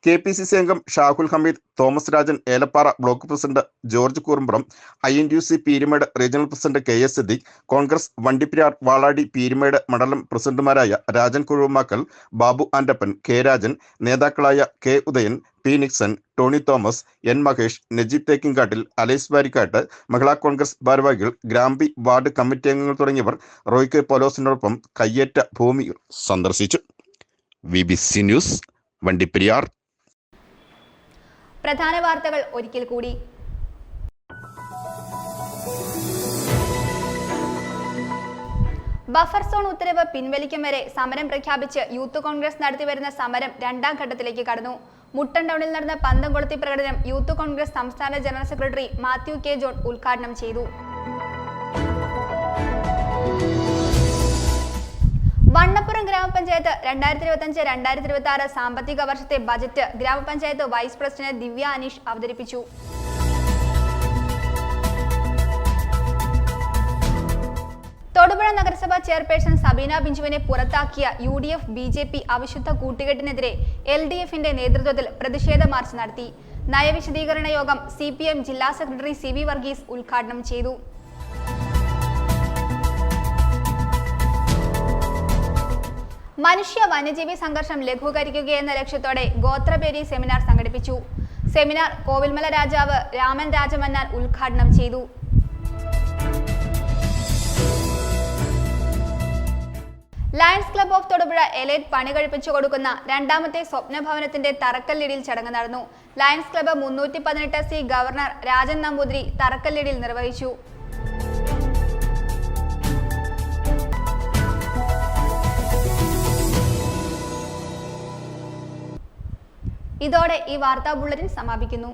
KPCC അംഗം Shahul Hameed, Thomas Rajan Elappara block president George Koorumpuram, INTUC Peermade regional president KS Siddique, Congress Vandiperiyar Valadi Peermade മണ്ഡലം പ്രസിഡന്റുമാരായ രാജൻ കുഴുമാക്കൽ, ബാബു ആൻഡപ്പൻ, K രാജൻ, നേതാക്കളായ K Udayan, P Nixon, Tony Thomas, N Mahesh, Najeeb Thekkinkattil, Alice Varikkattu, Mahila Congress ഭാരവാഹികൾ, ഗ്രാമ്പി വാർഡ് കമ്മിറ്റി അംഗങ്ങൾ തുടങ്ങിയവർ റോയ് കെ പോലോസിനോടൊപ്പം കയ്യേറ്റ ഭൂമി സന്ദർശിച്ചു. VBC news, Vandiperiyar. പ്രധാന വാർത്തകൾ ഒരിക്കൽ കൂടി. ബഫർ സോൺ ഉത്തരവ് പിൻവലിക്കും വരെ സമരം പ്രഖ്യാപിച്ച് യൂത്ത് കോൺഗ്രസ് നടത്തിവരുന്ന സമരം 2ാം ഘട്ടത്തിലേക്ക് കടന്നു. മുട്ടൻ ടൗണിൽ നടന്ന പന്തംകൊളുത്തി പ്രകടനം യൂത്ത് കോൺഗ്രസ് സംസ്ഥാന general secretary Mathew K. John ഉദ്ഘാടനം ചെയ്തു. വണ്ണപ്പുറം ഗ്രാമപഞ്ചായത്ത് 2025-2026 സാമ്പത്തിക വർഷത്തെ ബജറ്റ് ഗ്രാമപഞ്ചായത്ത് വൈസ് പ്രസിഡന്റ് ദിവ്യ അനീഷ് അവതരിപ്പിച്ചു. തൊടുപുഴ നഗരസഭാ ചെയർപേഴ്സൺ സബീന ബിഞ്ചുവിനെ പുറത്താക്കിയ UDF BJP അവിശുദ്ധ കൂട്ടുകെട്ടിനെതിരെ LDFന്റെ നേതൃത്വത്തിൽ പ്രതിഷേധ മാർച്ച് നടത്തി. നയവിശദീകരണ യോഗം CPM ജില്ലാ സെക്രട്ടറി CV വർഗീസ് ഉദ്ഘാടനം ചെയ്തു. മനുഷ്യ വന്യജീവി സംഘർഷം ലഘൂകരിക്കുകയെന്ന ലക്ഷ്യത്തോടെ ഗോത്രപേരി സെമിനാർ സംഘടിപ്പിച്ചു. സെമിനാർ കോവിൽമല രാജാവ് രാമൻ രാജമന്നാൻ ഉദ്ഘാടനം ചെയ്തു. Lions club of Thodupuzha elite പണി കഴിപ്പിച്ചു കൊടുക്കുന്ന രണ്ടാമത്തെ സ്വപ്ന ഭവനത്തിന്റെ തറക്കല്ലിടിയിൽ ചടങ്ങ് നടന്നു. Lions club 318C governor Rajan Namboothiri തറക്കല്ലിടിയിൽ നിർവഹിച്ചു. ഇതോടെ ഈ വാർത്താ ബുള്ളറ്റിൻ സമാപിക്കുന്നു.